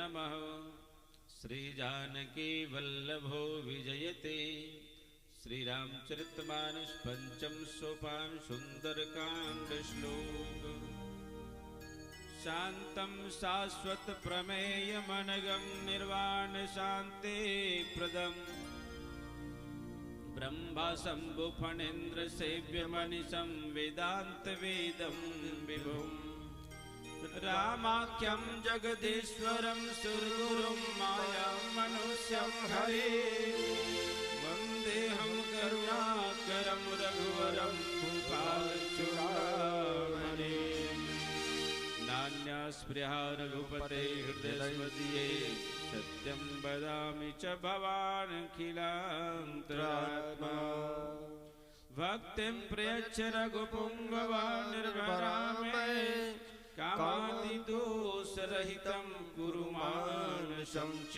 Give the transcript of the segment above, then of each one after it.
नमः। श्री जानकी वल्लभो विजयते। श्री रामचरितमानस पंचम सोपान सुंदरकांड श्लोक। शांतं शाश्वत प्रमेयमनघं निर्वाण शांति प्रदम् ब्रह्मा शंभु फणेन्द्र सेव्य मनीषं वेदांत वेदं विभुम् रामाख्यं जगदीश्वरं सुरगुरुं माया मनुष्यं हरे वन्देऽहं करुणाकरं रघुवरं भूपालचूडामणि नान्यास्पृहा रघुपते हृदयस्मदीये सत्यं वदामि च भवानखिलान्तरात्मा भक्तिं प्रयच्छ रघुपुङ्गवान् निर्भरामे कामादिदोषरहितं कुरु मानसं च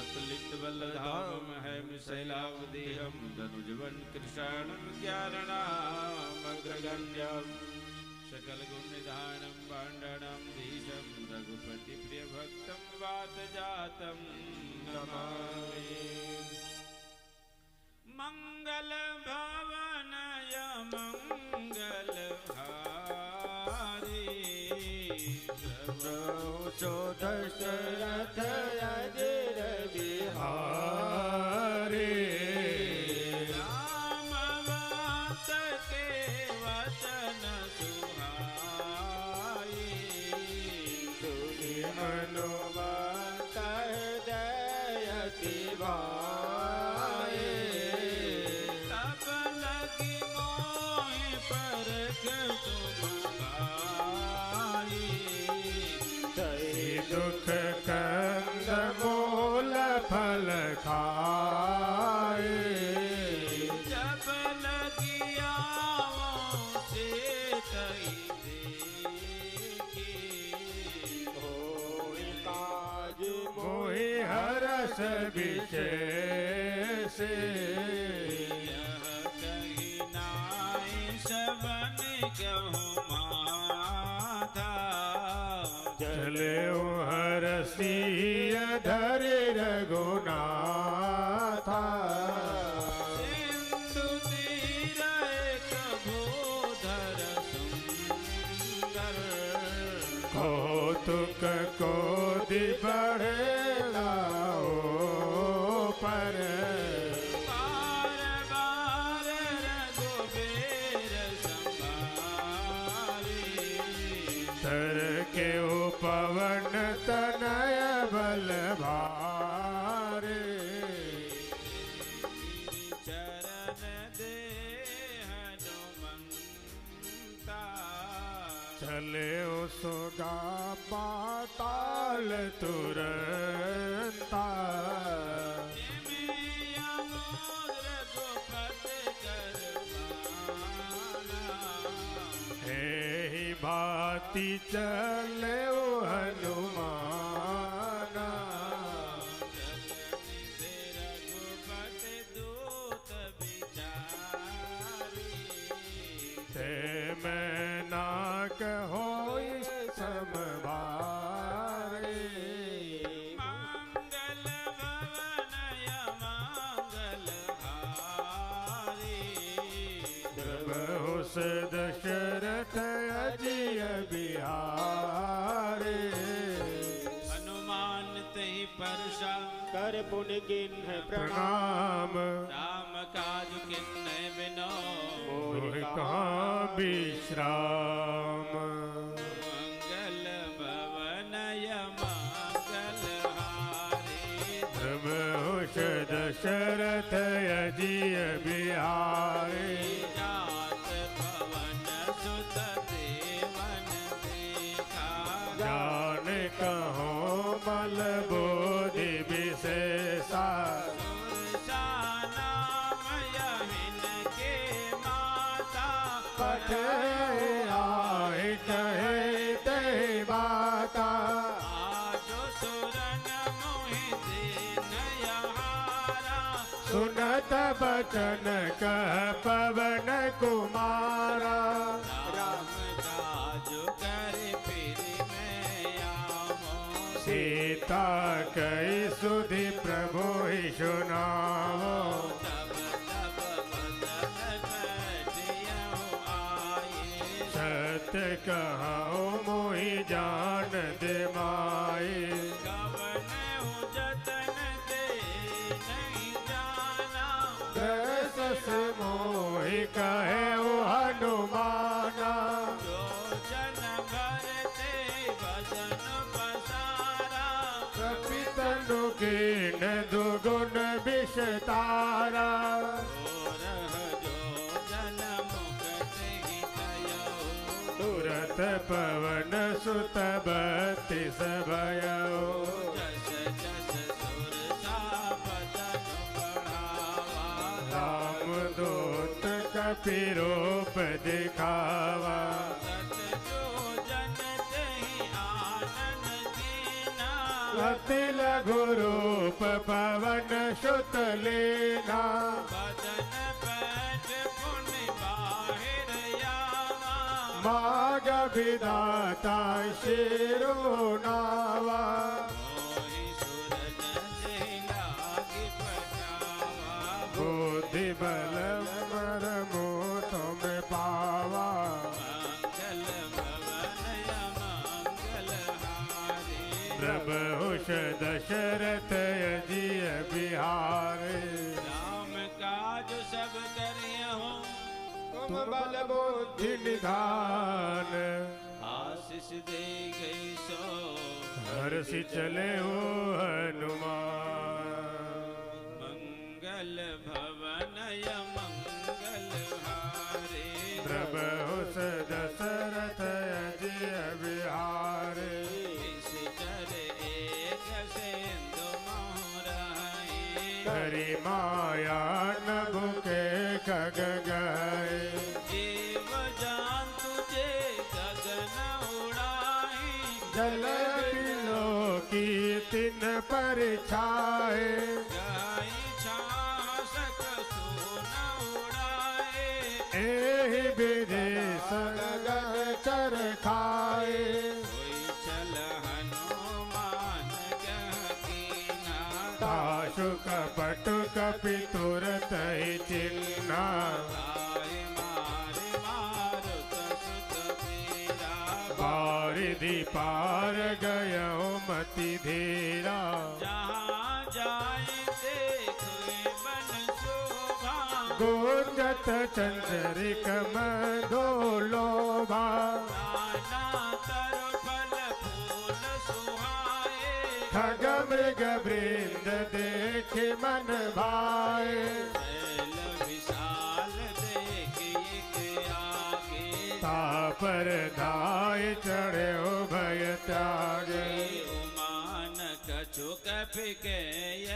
अतुलितबलधामं शैलावदेहं धनुजवन् कृशानं ज्ञाननामग्रगण्यम् सकल गुण निधानं पाण्डनं धीशं रघुपति प्रिय भक्तं वातजातं नमामि। मंगल भवनय मंगल हारी प्रभो दशरथ अजिर बिहारी रामवत के वचन मनोवात दयति भाए तब लगी मोहि परख तुम भाई तई दुख कंद मूल फल खाए जब लगी आवों से तई मोहि हरस विशेष यह कही नाई सबन कहूँ माता चले हरसिय धरे रघुनाथा सिंधु तीर एक भूधर सुंदर कौतुक कोदि बढ़े लाओ पर बार बार रघुबीर संभारी तर के पवन तनय बल भारे चरण दे हनुमंता चले सुगा पाताल तुरंता हे भांति चले हनुमाना ते मैं ना कहो समभारे मंगल भवनय मंगल हारी प्रभुस दशरथ अजिय बिहारे हनुमान तहि परसा कर पुण्य किन्ह प्रणाम राम काज किन्ह बिनो मोहि कहाँ विश्राम मंगल भवनय मंगल हारी प्रभुष दशरथ अजिय बिहारे जात भवन सुत देवन देखा जान कहो मल बोधि विशेषा सुरसा नाम यहिन के माता पठ आए कहे ते बाता आजो सुरन मोहि दीन यहारा सुनत बचन कह पवन कुमारा राम काज कर फिर मैं आवो से गीता कई सुधि प्रभु ही सुनावो तब तब बदन बैठियहु आए सत्य कहो मोहि जान दे माई कवन जतन दे नहीं जाना दस मोहि कहे हनुमाना जो जन भरते भजन पसारा कपितनु कीन दुगुण विषतारा और जो जन मुक्ति भयो तुरत पवन सुत बत्तीस भयो जस जस सुर सा बदन बढ़ावा राम दूत कपि रूप दिखावा सत जो जन तेहि आनन कीना अति लघु रूप पवन सुत लेना बदन बैठ पुनि बाहिर यावा माग विधाता शिरो नावा मोहि सुरन जेहि लागी बचावा बुद्धि बल मरमो तुम पावा मंगल भवन अमंगल हारे प्रभुष दशरथ अजिय बिहारे राम काज सब करियहु तुम बल बुद्धि निधान आशीष दे गई सो हर्षि चले हो हनुमान मंगल भवन मंगल हारे प्रभुष दशरथ अजिय बिहारे निश्चर एक सिंधु मोहराए हरि माया नभुके खग गए जीव जान तुझे गगन उड़ाई जल बिलो की तिन पर छाए गाई छासक सोन उड़ाए एहि विधि सगन चर खाए कोई चल हनुमान गहकीना ताशु कपट कपि तुरत ही चिन्हा आए मारे मारुत सुत पीरा बारिधि पार गयो मति धीरा जहाँ जाए देखे बन शोभा गुंजत चंचरिक मधो लोभा नाना तर फल फूल सुहाए खग मृग वृंद देख मन भाए शैल विशाल देखिए के आगे तापर धाय चढ़े भय त्यागे उमान कछु कपि के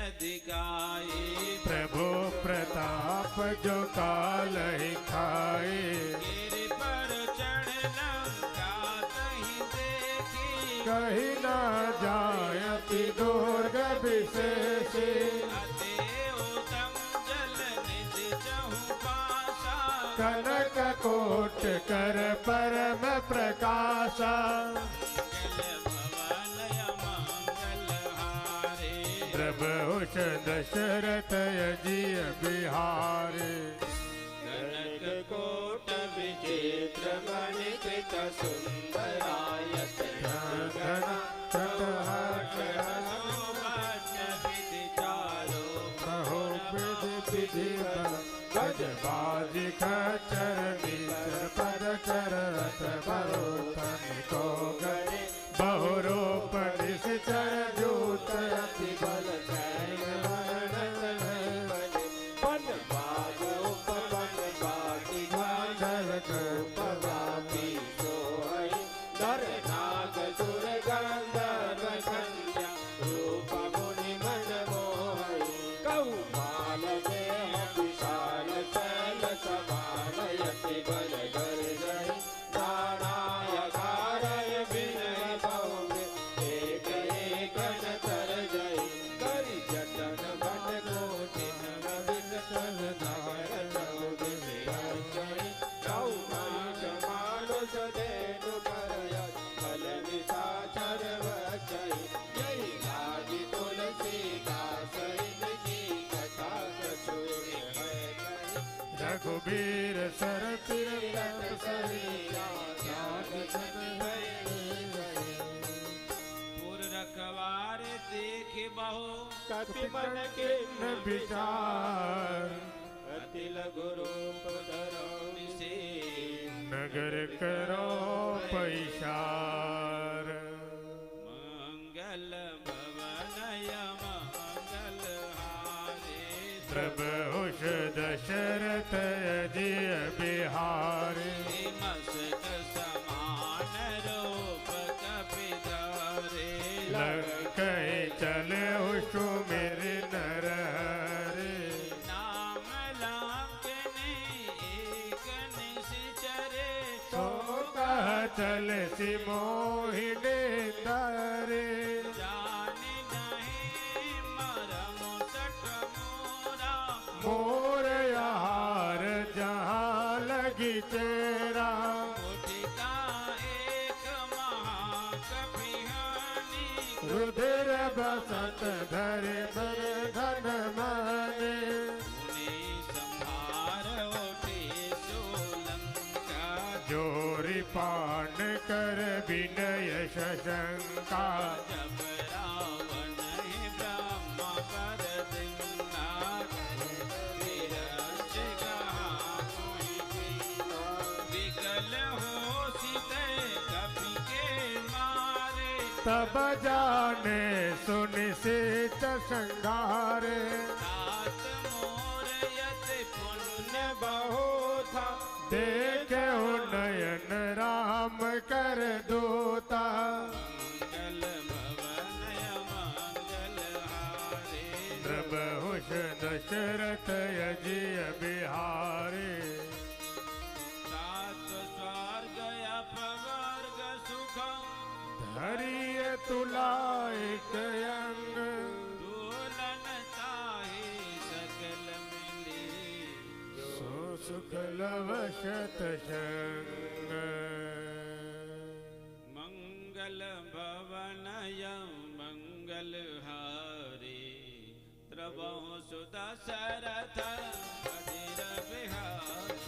अधिकाई प्रभु प्रताप जो काल ही खाए गिरि पर चढ़ लंका तहि देखी कही न जायति दुर्ग विशेषी अति उत्तम जल निज चहु पासा कनक कोट कर परम प्रकाशा मंगल भवन मंगल हारे प्रभुष दशरथ अजिय बिहारे कनक कोट विचित्र मणि कृत सुंदरायत घन चतुर्हर्ष शोभन विधि चारो कहो विधि विधि बल गज बाजी खचर नीचर पद कर रथ बरो तन को गए बहुरूप निश्चर जूत अति बल चैन वर्णन पन बाजो पवन बाटी जल पवापी सोहै नर नाग सुर गंध के बहु कपि मन के न विचार अति लघु रूप धरो निसे नगर करो पैसार मंगल भवनय मंगल हारे प्रभुष दशरथ अजय बिहारी मस्तक समान रूप कपिधारे लंकई चले उषु मेरे नर हरे नाम लांकने एक निश्चरे तो कह चल सी मोहिनी तारे जाने नहीं मरम सट मोरा मोर यार जहाँ लगी तेरा उठिका एक महाकपिहानी रुधिर बसत धरे बर धन माने मुनि संहार उठे सोलंका जोरी पान कर विनय शशंका जब रावण ही ब्रह्म पर दिन्नाथ विरज कहा विकल हो सीते कपि के मारे तब जाने सुनिश्चित संगारे तात मोर यति पुण्य बहु था देखे नयन राम कर दूता मंगल भवनय मंगल हारे प्रभुष दशरथ अजय बिहारी सात स्वर्ग अपवर्ग सुखम हरिय तुलायक अंग दुलन ताहि सकल मिली सो सुख लवशत संग मंगल भवनय मंगल हारे प्रभु सुदशरथ अधीर बिहारी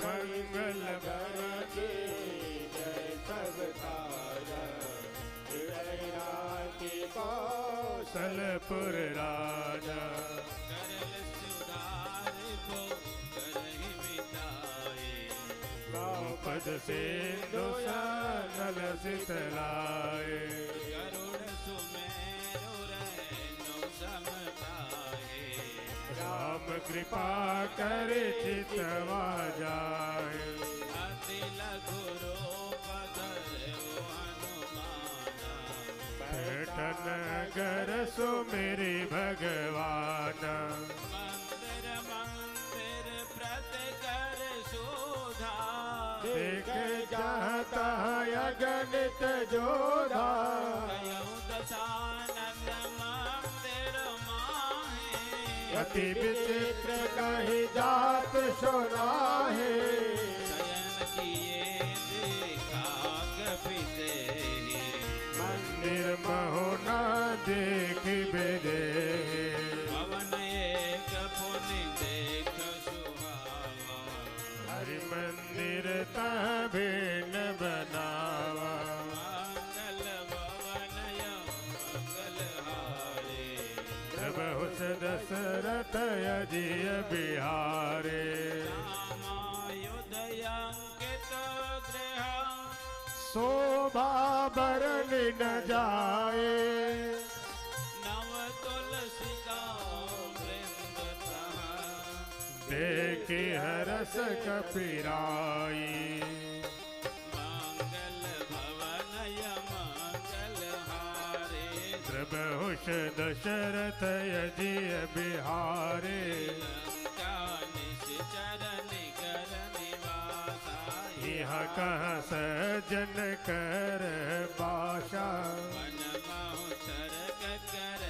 मंगल के जय सब तारा हृदय राखी कौशलपुर राजा करल सुधार को करहि मिटाए पद सिंधु नल सितलाए गरुड़ सुमेरु रैनो समताए राम कृपा कर चितवा जाए अति लघु रूप धरो हनुमाना पैठन कर सो मेरे भगवान मंदिर मंदिर प्रत कर शोधा देख जाता अगणित जोधा कयौ दशानन मंदिर माहे अति विचित्र कही जात सुनाहे शयन किए देखा कपिते मंदिर महोना देख बेदे भवन एक पुनि देख सुहावा हरि मंदिर तबिन बनावा मंगल भवनय मंगल हारे प्रभुष दशरथ अजय बिहारे रामायुधयांकित गृह शोभा बरन न जाए नव तुलसिका वृंद तह देखी हरस कपिराई मंगल भवनय मंगल हारे प्रभुष दशरथ अजय बिहारे लंका निश्चर निगर निवासा यह कह सजन कर बाशा वन महोत्सर कर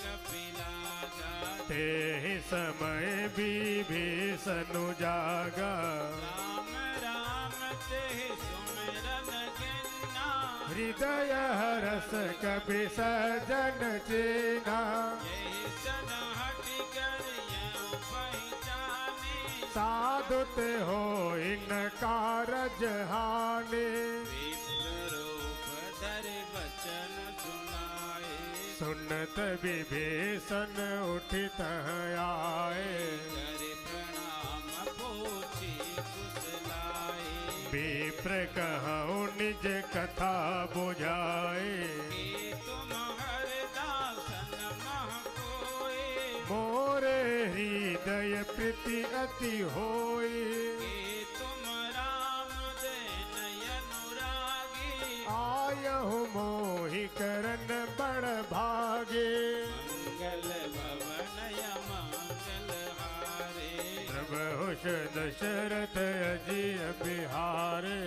कपिलागा ते ही समय विभीषण जागा राम राम ते सुमिरन गिन्ना हृदय हरस कपि सजन चीना यही सन हटि कर यौ पहचाने साधु ते हो इन कारज हानि विप्र रूप धर बचन सुनाए सुनत विभीषण उठित आए, करे प्रणाम पूछी कुशलाए। विप्र कहूँ निज कथा बुझाए, कि तुम हरदासन मह कोय, मोरे हृदय प्रीति अति होई। कि तुम राम देन अनुरागी, आयहु मोहि करन बड़ भागे, मंगल भवन मंगल हारे। प्रभुष दशरथ अजिय बिहारे,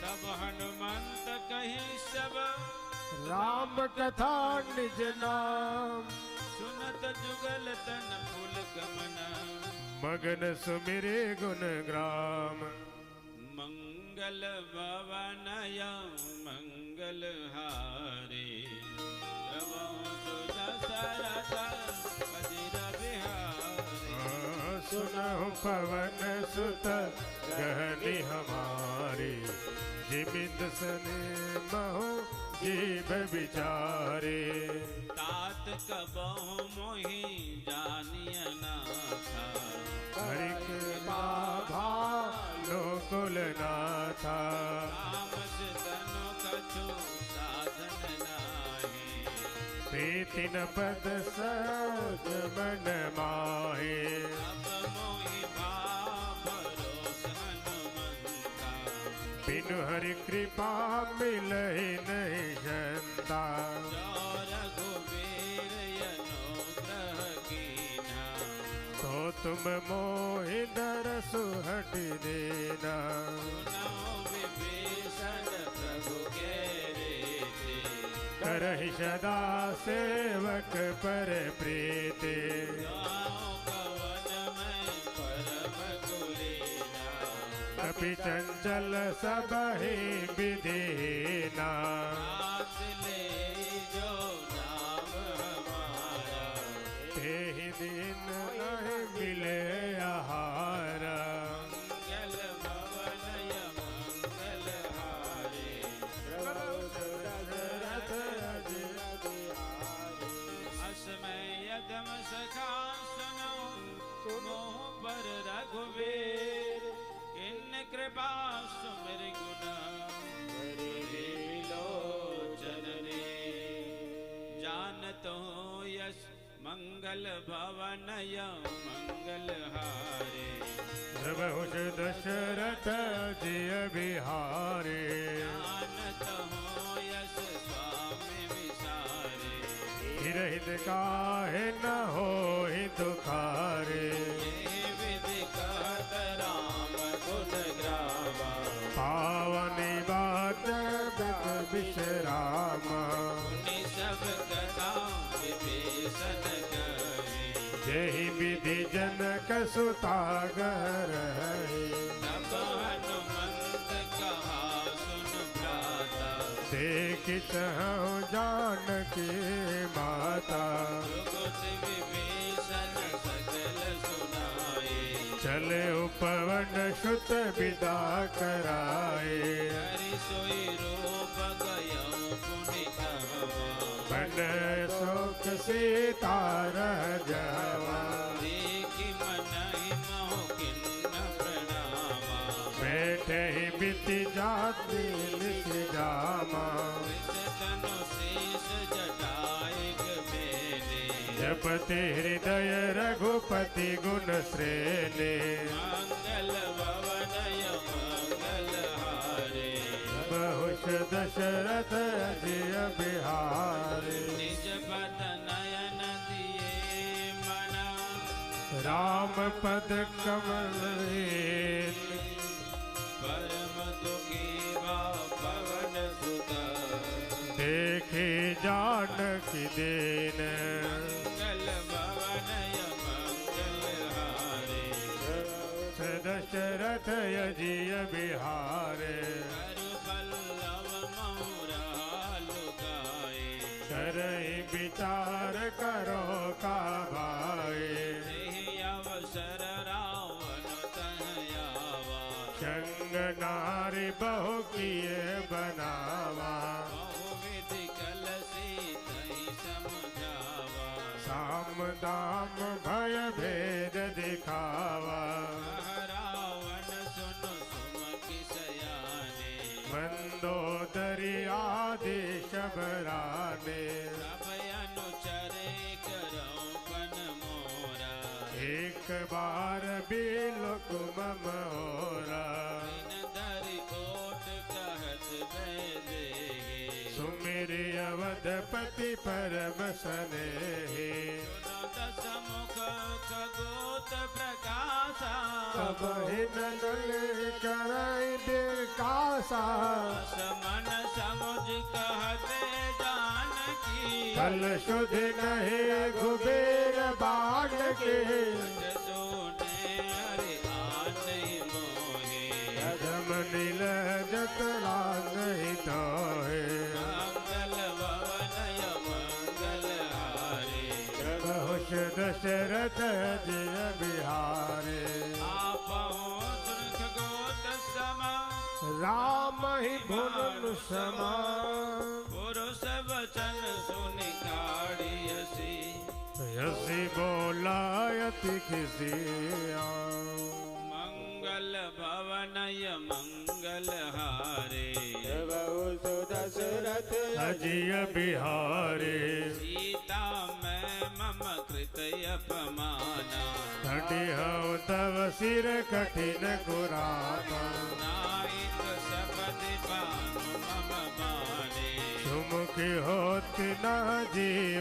तब हनुमंत कही सब राम कथा निज नाम, सुनत जुगल तन पुलक मना। मगन सुमिरे गुण ग्राम। मंगल भवनय मंगल हारे, प्रभु सुदशरथ अजिर बिहारे। सुनहु पवन सुत गहनी हमारी, जिमित सने महु जीव विचारे। तात कबहु मोहि जानिय ना था, हरि कृपा भालो कुल नाथा, राम तनु कछु साधन नाही। प्रीति न पद सहज मन माहे, अब मोहि भाव भरोस हनुमंता, बिनु हरि कृपा मिलहि नहीं जनता। जो रघुवीर अनुग्रह कीन्हा, तो तुम मोहि दरसु हटि देना, सुनौ विभीषण प्रभु के रीति। करहि सदा सेवक पर प्रीति, गाँव कवन में परम कुलीना, कपि चंचल सबहि विधीना। नाथ ले जो नाम हमारा, तेहि दिन नहीं मिले आहारा, मंगल भवनय मंगल हारे। असमय यदम सखा सुनो, मोह पर रघुवीर, किन कृपा सुमिर गुण लोचन रे। जानतो यश मंगल भवनय मंगल हारे, प्रभुष दशरथ जिय बिहारे। जानत हो यश स्वामी विसारे, हिरहित काहे न होहि दुखारे, ये विधि कहत राम गुण ग्रामा। पावनी बात बित विश्रामा, मुनि सब कथा विभीषण कहे, जेहि विधि जनक सुतागर है। तब हनुमंत कहा सुन भ्राता, देखि चहु जानकी माता, जुगुत विभीषण सकल सुनाए। चले उपवन सुत विदा कराए, हरि सोई रूप गयौ पुनि कहवा, बन शोक सीता रह जावा। देखि मनहि मोह किन्न प्रणामा, बैठे ही बीती जाती लिख जामा, विषतनु शेष जटायक बेने। जपति हृदय रघुपति गुण श्रेणी, मंगल भवनय मंगल हारे, बहुष दशरथ जिय बिहारे। निज पद नयन दिए मना, राम पद कमल परम दुखी बा पवन सुता, देखे जानकी देन, मंगल भवनय मंगल हारे। दशरथ अजिय बिहारे। कर पल्लव महुरा लुकाए, करहि विचार करो का भाई, तेहि अवसर रावण तह आवा। संग नारी बहु किए बनावा, बहुविधि कलसी तहि समझावा। राम दाम भय भेद दिखावा रावण सुन सुमति सयाने मंदोदरी आदि शबराने सब अनुचर करौ बन मोरा एक बार बिलुक मम होरा दिन धरि कोट कहत बैदे सुमिरि अवधपति परम स्नेहि दस मुख खगोत प्रकाशा सब हिनल करई बिरकासा मन समुझ कहते जानकी कल शुद्ध नहीं कुबेर बाग के सोने हरि आने मोहे अधम नील जतला नहीं तो है मंगल भवनय मंगल हारे बहुश दशरथ जय बिहारे आपहु सुरख गोत समा राम ही भुवन समा पुरुष वचन सुनि काढ़ियसी यसी बोलायति किसिया मंगल भवनय मंगल हारे बहु सुदशरथ अजिय बिहारे सीता मैं मम कृत अपमाना हटिहौ तव सिर कठिन कुराना नाइक शपथ बानु मम बाने सुमुखी होत न जीव